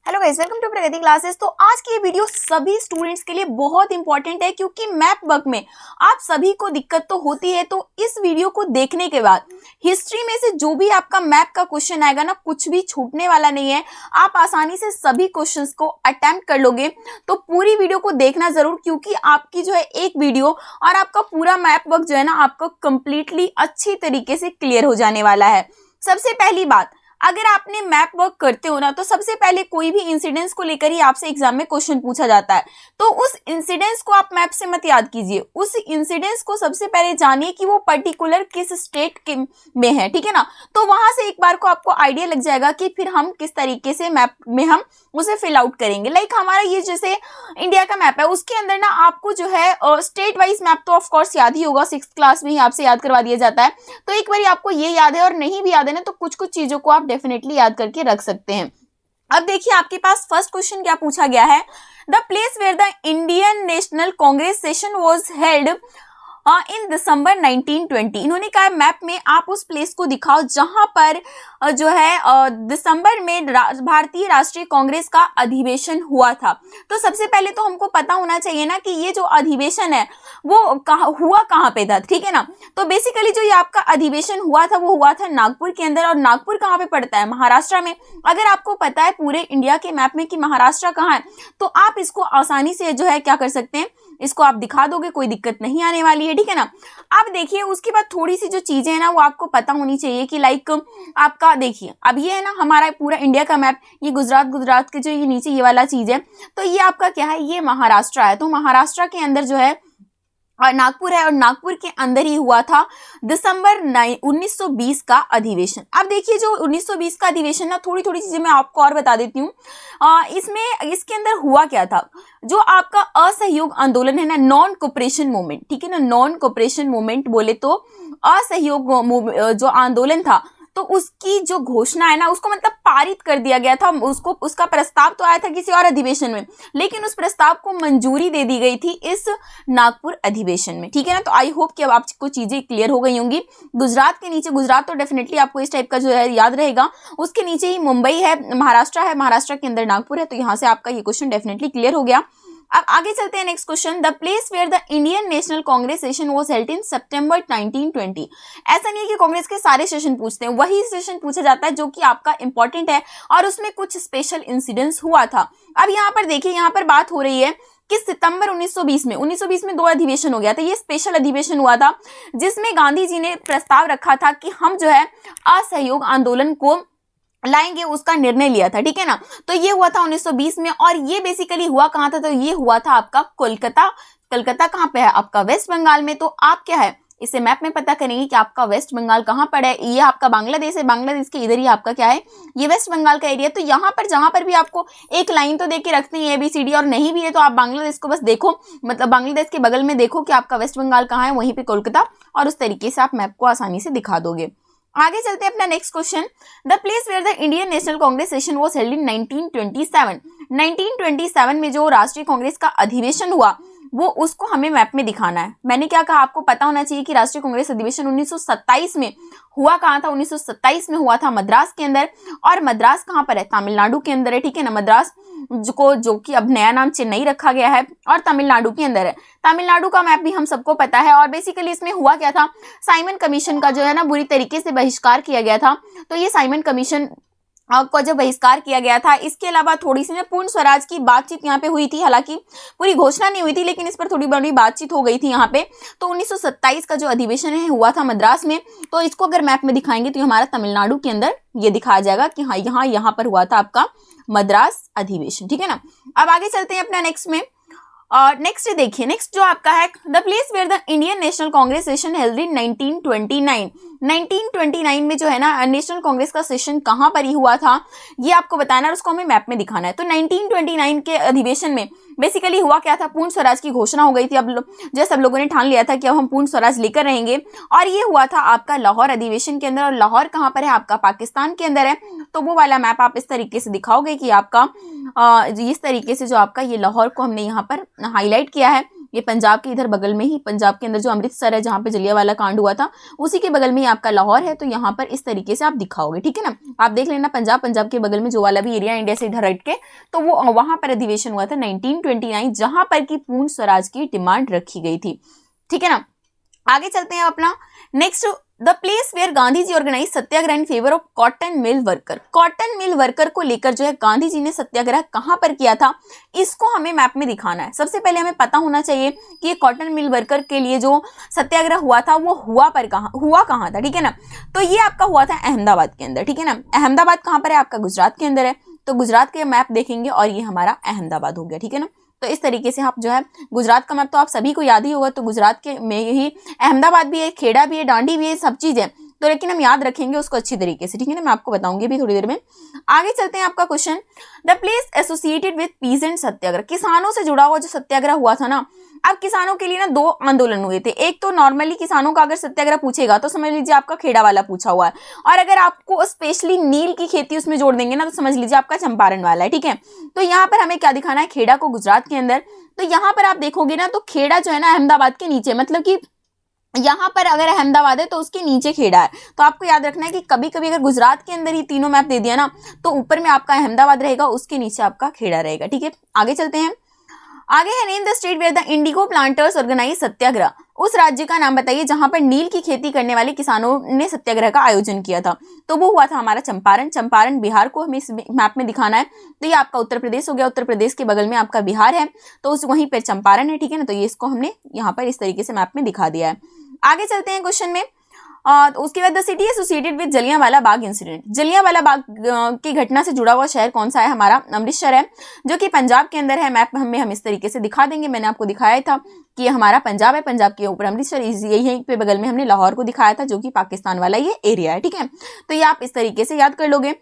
Hello guys, welcome to Pragati classes. तो आज की ये वीडियो सभी स्टूडेंट्स के लिए बहुत इंपॉर्टेंट है क्योंकि मैप वर्क में आप सभी को दिक्कत तो होती है। तो इस वीडियो को देखने के बाद हिस्ट्री में से जो भी आपका मैप का क्वेश्चन आएगा ना, कुछ भी छूटने वाला नहीं है। आप आसानी से सभी क्वेश्चंस को अटेम्प्ट कर लोगे। तो पूरी वीडियो को देखना जरूर, क्योंकि आपकी जो है एक वीडियो और आपका पूरा मैप वर्क जो है ना, आपको कंप्लीटली अच्छी तरीके से क्लियर हो जाने वाला है। सबसे पहली बात, अगर आपने मैप वर्क करते हो ना, तो सबसे पहले कोई भी इंसिडेंस को लेकर ही आपसे एग्जाम में क्वेश्चन पूछा जाता है। तो उस इंसिडेंस को आप मैप से मत याद कीजिए, उस इंसिडेंस को सबसे पहले जानिए कि वो पर्टिकुलर किस स्टेट के में है, ठीक है ना। तो वहां से एक बार को आपको आइडिया लग जाएगा कि फिर हम किस तरीके से मैप में हम उसे फिल आउट करेंगे। लाइक हमारा ये जैसे इंडिया का मैप है, उसके अंदर ना आपको जो है स्टेट वाइज मैप तो ऑफकोर्स याद ही होगा, 6th क्लास में ही आपसे याद करवा दिया जाता है। तो एक बार आपको ये याद है, और नहीं भी याद है ना, तो कुछ कुछ चीजों को आप डेफिनेटली याद करके रख सकते हैं। अब देखिए आपके पास फर्स्ट क्वेश्चन क्या पूछा गया है। The place where the Indian national Congress session was held in December 1920। इन्होंने कहा मैप में आप उस प्लेस को दिखाओ जहां पर जो है दिसंबर में भारतीय राष्ट्रीय कांग्रेस का अधिवेशन हुआ था। तो सबसे पहले तो हमको पता होना चाहिए ना कि ये जो अधिवेशन है वो हुआ कहाँ पे था, ठीक है ना। तो बेसिकली जो ये आपका अधिवेशन हुआ था वो हुआ था नागपुर के अंदर। और नागपुर कहाँ पे पड़ता है? महाराष्ट्र में। अगर आपको पता है पूरे इंडिया के मैप में कि महाराष्ट्र कहाँ है, तो आप इसको आसानी से जो है क्या कर सकते हैं, इसको आप दिखा दोगे, कोई दिक्कत नहीं आने वाली है, ठीक है ना। अब देखिए उसके बाद थोड़ी सी जो चीजें हैं ना, वो आपको पता होनी चाहिए कि लाइक आपका देखिए अब ये है ना हमारा पूरा इंडिया का मैप, ये गुजरात के जो ये नीचे ये वाला चीज है, तो ये आपका क्या है, ये महाराष्ट्र है। तो महाराष्ट्र के अंदर जो है और नागपुर है, और नागपुर के अंदर ही हुआ था दिसंबर 1920 का अधिवेशन। अब देखिए जो 1920 का अधिवेशन ना, थोड़ी थोड़ी चीजें मैं आपको और बता देती हूँ। इसमें इसके अंदर हुआ क्या था, जो आपका असहयोग आंदोलन है ना, नॉन कोऑपरेशन मूवमेंट, ठीक है ना। नॉन कोऑपरेशन मूवमेंट बोले तो असहयोग जो आंदोलन था, तो उसकी जो घोषणा है ना, उसको मतलब पारित कर दिया गया था। उसका प्रस्ताव तो आया था किसी और अधिवेशन में, लेकिन उस प्रस्ताव को मंजूरी दे दी गई थी इस नागपुर अधिवेशन में, ठीक है ना। तो आई होप कि अब आपको चीजें क्लियर हो गई होंगी। गुजरात के नीचे, गुजरात तो डेफिनेटली आपको इस टाइप का जो है याद रहेगा, उसके नीचे ही मुंबई है, महाराष्ट्र है, महाराष्ट्र के अंदर नागपुर है। तो यहाँ से आपका ये क्वेश्चन डेफिनेटली क्लियर हो गया। अब आगे चलते हैं next question. The place where the Indian national Congress session was held in September 1920। ऐसा नहीं है कि कांग्रेस के सारे सेशन पूछते हैं, वही सेशन पूछा जाता है जो कि आपका इंपॉर्टेंट है और उसमें कुछ स्पेशल इंसिडेंस हुआ था। अब यहाँ पर देखिए, यहाँ पर बात हो रही है कि सितंबर 1920 में 2 अधिवेशन हो गया था। ये स्पेशल अधिवेशन हुआ था जिसमें गांधी जी ने प्रस्ताव रखा था कि हम जो है असहयोग आंदोलन को लाएंगे, उसका निर्णय लिया था, ठीक है ना। तो ये हुआ था 1920 में, और ये बेसिकली हुआ कहाँ था, तो ये हुआ था आपका कोलकाता। कलकत्ता कहाँ पे है? आपका वेस्ट बंगाल में। तो आप क्या है, इसे मैप में पता करेंगे कि आपका वेस्ट बंगाल कहाँ पड़ा है। ये आपका बांग्लादेश है, बांग्लादेश के इधर ही आपका क्या है, ये वेस्ट बंगाल का एरिया। तो यहाँ पर जहां पर भी आपको एक लाइन तो देके रखते हैं ABCD, और नहीं भी है तो आप बांग्लादेश को बस देखो, मतलब बांग्लादेश के बगल में देखो कि आपका वेस्ट बंगाल कहाँ है, वहीं पे कोलकाता, और उस तरीके से आप मैप को आसानी से दिखा दोगे। आगे चलते हैं अपना next question. The place where the Indian national Congress session was held in 1927। 1927 में जो राष्ट्रीय कांग्रेस का अधिवेशन हुआ, वो उसको हमें मैप में दिखाना है। मैंने क्या कहा, आपको पता होना चाहिए कि राष्ट्रीय कांग्रेस अधिवेशन 1927 में हुआ कहाँ था। 1927 में हुआ था मद्रास के अंदर, और मद्रास कहाँ पर है, तमिलनाडु के अंदर है, ठीक है ना। मद्रास जो कि अब नया नाम चेन्नई रखा गया है, और तमिलनाडु के अंदर है। तमिलनाडु का मैप भी हम सबको पता है। और बेसिकली इसमें हुआ क्या था, साइमन कमीशन का जो है ना बुरी तरीके से बहिष्कार किया गया था। तो ये साइमन कमीशन को जो बहिष्कार किया गया था, इसके अलावा थोड़ी सी ना पूर्ण स्वराज की बातचीत यहाँ पे हुई थी। हालांकि पूरी घोषणा नहीं हुई थी, लेकिन इस पर थोड़ी बड़ी बातचीत हो गई थी यहाँ पे। तो 1927 का जो अधिवेशन है हुआ था मद्रास में। तो इसको अगर मैप में दिखाएंगे तो हमारा तमिलनाडु के अंदर ये दिखाया जाएगा कि हाँ यहाँ पर हुआ था आपका मद्रास अधिवेशन, ठीक है ना। अब आगे चलते हैं अपना नेक्स्ट में। नेक्स्ट देखिए, नेक्स्ट जो आपका है, the place where the Indian national Congress session held in 1929। 1929 में जो है ना नेशनल कांग्रेस का सेशन कहाँ पर ही हुआ था, ये आपको बताना है, उसको हमें मैप में दिखाना है। तो 1929 के अधिवेशन में बेसिकली हुआ क्या था, पूर्ण स्वराज की घोषणा हो गई थी। अब जो सब लोगों ने ठान लिया था कि अब हम पूर्ण स्वराज लेकर रहेंगे, और ये हुआ था आपका लाहौर अधिवेशन के अंदर। और लाहौर कहाँ पर है, आपका पाकिस्तान के अंदर है। तो वो वाला मैप आप इस तरीके से दिखाओगे कि आपका इस तरीके से जो आपका ये लाहौर को हमने यहाँ पर हाईलाइट किया है ये पंजाब के इधर बगल में ही, पंजाब के अंदर जो अमृतसर है जहाँ पे जलियांवाला कांड हुआ था उसी के बगल में ही आपका लाहौर है। तो यहाँ पर इस तरीके से आप दिखाओगे, ठीक है ना। आप देख लेना पंजाब के बगल में जो वाला भी एरिया इंडिया से इधर हट के, तो वो वहां पर अधिवेशन हुआ था 1929, जहां पर की पूर्ण स्वराज की डिमांड रखी गई थी, ठीक है ना। आगे चलते हैं अपना next, the place where Gandhi ji organise satyagraha in favour of cotton mill worker. Cotton mill worker को लेकर जो है गांधी जी ने सत्याग्रह कहां पर किया था, इसको हमें मैप में दिखाना है। सबसे पहले हमें पता होना चाहिए कि ये कॉटन मिल वर्कर के लिए जो सत्याग्रह हुआ था वो हुआ कहाँ था, ठीक है ना। तो ये आपका हुआ था अहमदाबाद के अंदर, ठीक है ना। अहमदाबाद कहाँ पर है, आपका गुजरात के अंदर है। तो गुजरात के मैप देखेंगे और ये हमारा अहमदाबाद हो गया, ठीक है ना। तो इस तरीके से आप जो है गुजरात का मैप तो आप सभी को याद ही होगा। तो गुजरात के में ही अहमदाबाद भी है, खेड़ा भी है, डांडी भी है, सब चीज है। तो लेकिन हम याद रखेंगे उसको अच्छी तरीके से, ठीक है ना। मैं आपको बताऊंगी भी थोड़ी देर में। आगे चलते हैं, आपका question, the place associated with peasant satyagraha. किसानों से जुड़ा हुआ जो सत्याग्रह हुआ था ना, अब किसानों के लिए ना 2 आंदोलन हुए थे। एक तो नॉर्मली किसानों का अगर सत्याग्रह पूछेगा तो समझ लीजिए आपका खेड़ा वाला पूछा हुआ है, और अगर आपको स्पेशली नील की खेती उसमें जोड़ देंगे ना तो समझ लीजिए आपका चंपारण वाला है, ठीक है। तो यहाँ पर हमें क्या दिखाना है, खेड़ा को गुजरात के अंदर। तो यहाँ पर आप देखोगे ना तो खेड़ा जो है ना अहमदाबाद के नीचे, मतलब कि यहाँ पर अगर अहमदाबाद है तो उसके नीचे खेड़ा है। तो आपको याद रखना है कि कभी कभी अगर गुजरात के अंदर ही तीनों मैप दे दिया ना तो ऊपर में आपका अहमदाबाद रहेगा, उसके नीचे आपका खेड़ा रहेगा, ठीक है। आगे चलते हैं, आगे है name the state where the indigo planters organise satyagraha. उस राज्य का नाम बताइए जहां पर नील की खेती करने वाले किसानों ने सत्याग्रह का आयोजन किया था। तो वो हुआ था हमारा चंपारण। चंपारण बिहार को हमें इस मैप में दिखाना है। तो ये आपका उत्तर प्रदेश हो गया, उत्तर प्रदेश के बगल में आपका बिहार है, तो उस वहीं पर चंपारण है, ठीक है ना। तो ये इसको हमने यहाँ पर इस तरीके से मैप में दिखा दिया है। आगे चलते हैं क्वेश्चन में, उसके बाद the city associated with Jallianwala Bagh incident. Jallianwala Bagh की घटना से जुड़ा हुआ शहर कौन सा है, हमारा अमृतसर है, जो कि पंजाब के अंदर है। मैप में हम इस तरीके से दिखा देंगे, मैंने आपको दिखाया था कि ये हमारा पंजाब है, पंजाब के ऊपर अमृतसर, यही पे बगल में हमने लाहौर को दिखाया था जो कि पाकिस्तान वाला ये एरिया है, ठीक है। तो ये आप इस तरीके से याद कर लोगे।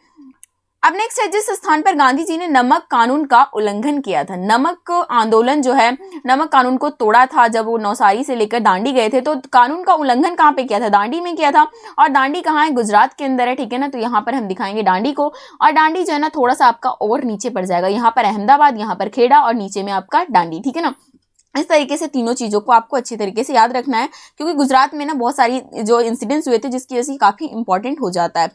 अब नेक्स्ट है, जिस स्थान पर गांधी जी ने नमक कानून का उल्लंघन किया था। नमक आंदोलन जो है, नमक कानून को तोड़ा था जब वो नौसारी से लेकर दांडी गए थे। तो कानून का उल्लंघन कहाँ पे किया था, दांडी में किया था। और दांडी कहाँ है, गुजरात के अंदर है, ठीक है ना। तो यहाँ पर हम दिखाएंगे दांडी को, और दांडी जो है ना थोड़ा सा आपका और नीचे पड़ जाएगा। यहाँ पर अहमदाबाद, यहाँ पर खेड़ा और नीचे में आपका दांडी, ठीक है ना। इस तरीके से तीनों चीजों को आपको अच्छी तरीके से याद रखना है, क्योंकि गुजरात में ना बहुत सारी जो इंसिडेंट्स हुए थे जिसकी वजह से काफी इंपॉर्टेंट हो जाता है।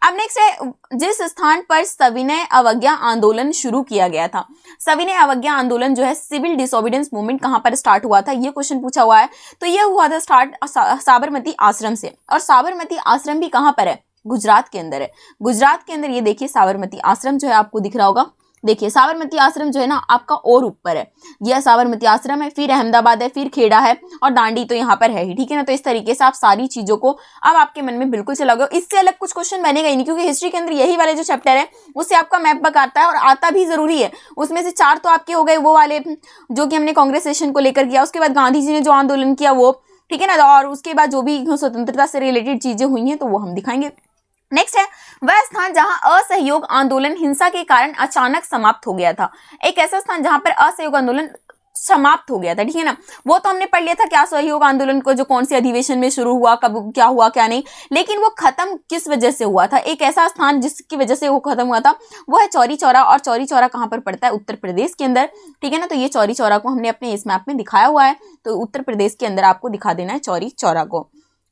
अब नेक्स्ट है, जिस स्थान पर सविनय अवज्ञा आंदोलन शुरू किया गया था। सविनय अवज्ञा आंदोलन जो है सिविल डिसोबीडियंस मूवमेंट कहां पर स्टार्ट हुआ था, ये क्वेश्चन पूछा हुआ है। तो ये हुआ था स्टार्ट साबरमती आश्रम से, और साबरमती आश्रम भी कहां पर है, गुजरात के अंदर है। गुजरात के अंदर ये देखिए साबरमती आश्रम जो है आपको दिख रहा होगा। देखिए साबरमती आश्रम जो है ना आपका और ऊपर है, यह साबरमती आश्रम है, फिर अहमदाबाद है, फिर खेड़ा है, और दांडी तो यहाँ पर है ही, ठीक है ना। तो इस तरीके से आप सारी चीजों को अब आपके मन में बिल्कुल चलाओगे। इससे अलग कुछ क्वेश्चन बनेगा ही नहीं, क्योंकि हिस्ट्री के अंदर यही वाले जो चैप्टर है उससे आपका मैप बक आता है, और आता भी जरूरी है। उसमें से 4 तो आपके हो गए वो वाले जो कि हमने कांग्रेस सेशन को लेकर किया, उसके बाद गांधी जी ने जो आंदोलन किया वो, ठीक है ना, और उसके बाद जो भी स्वतंत्रता से रिलेटेड चीजें हुई हैं तो वो हम दिखाएंगे। नेक्स्ट है, वह स्थान जहां असहयोग आंदोलन हिंसा के कारण अचानक समाप्त हो गया था। एक ऐसा स्थान जहां पर असहयोग आंदोलन समाप्त हो गया था, ठीक है ना। वो तो हमने पढ़ लिया था कि असहयोग आंदोलन को जो कौन से अधिवेशन में शुरू हुआ, कब क्या हुआ क्या नहीं, लेकिन वो खत्म किस वजह से हुआ था। एक ऐसा स्थान जिसकी वजह से वो खत्म हुआ था वो है चौरी चौरा। और चौरी चौरा कहाँ पर पड़ता है, उत्तर प्रदेश के अंदर, ठीक है ना। तो ये चौरी चौरा को हमने अपने इस मैप में दिखाया हुआ है, तो उत्तर प्रदेश के अंदर आपको दिखा देना है चौरी चौरा को।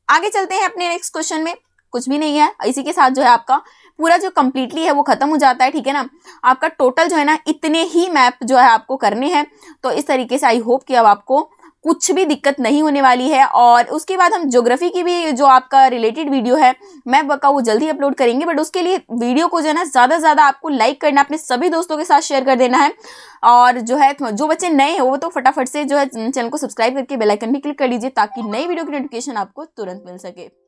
आगे चलते हैं अपने नेक्स्ट क्वेश्चन में, कुछ भी नहीं है, इसी के साथ जो है आपका पूरा जो कंप्लीटली है वो खत्म हो जाता है, ठीक है ना। आपका टोटल जो है ना इतने ही मैप जो है आपको करने हैं। तो इस तरीके से आई होप कि अब आपको कुछ भी दिक्कत नहीं होने वाली है। और उसके बाद हम ज्योग्राफी की भी जो आपका रिलेटेड वीडियो है मैप का वो जल्दी अपलोड करेंगे, बट उसके लिए वीडियो को जो है ना ज़्यादा से ज़्यादा आपको लाइक करना, अपने सभी दोस्तों के साथ शेयर कर देना है। और जो है जो बच्चे नए हैं वो तो फटाफट से जो है चैनल को सब्सक्राइब करके बेल आइकन भी क्लिक कर लीजिए, ताकि नई वीडियो की नोटिफिकेशन आपको तुरंत मिल सके।